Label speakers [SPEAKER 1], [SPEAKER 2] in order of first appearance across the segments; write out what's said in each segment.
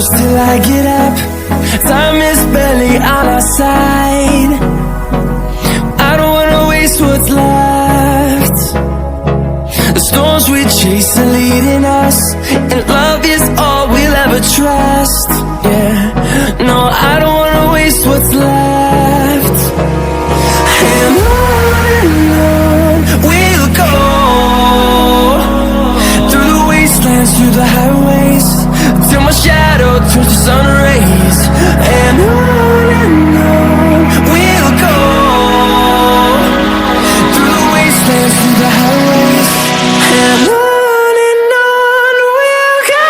[SPEAKER 1] close till I get up. Time is barely on our side. I don't wanna waste what's left. The storms we chase are leading us, and love is all we'll ever trust. Yeah, no, I don't wanna waste what's left. And on we'll go, through the wastelands, through the highways, till my shadow turns to sun rays. And on we'll go, through the wastelands, through the highways, and on we'll go.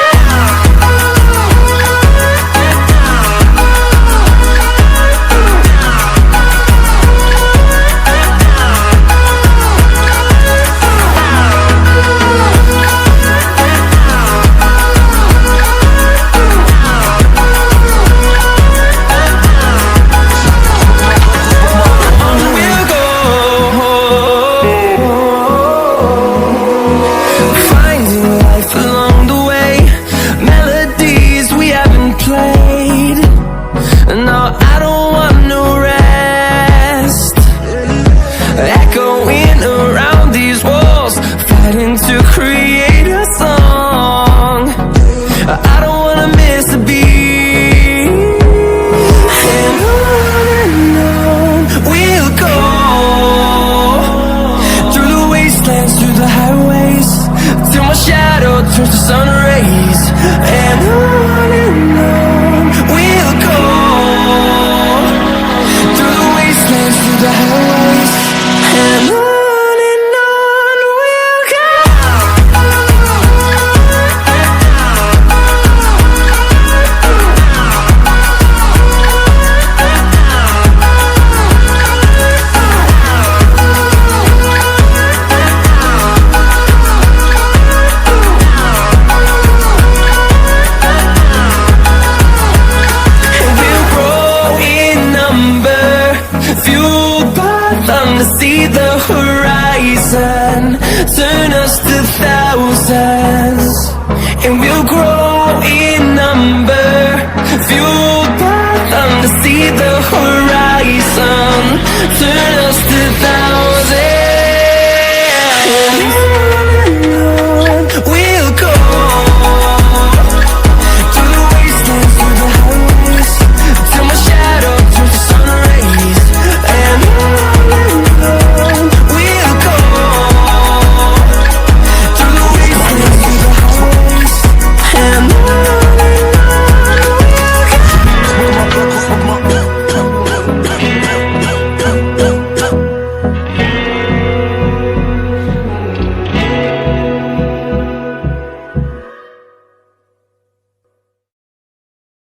[SPEAKER 1] No, I don't want no rest. Echoing around these walls, fighting to create a song. I don't wanna miss a beat. And on we'll go, through the wastelands, through the highways, till my shadow turns to sun rays. And on we'll go, the highways, and on we'll go. And we'll grow in number, fueled by them to see the horizon, turn us to thousands, and we'll grow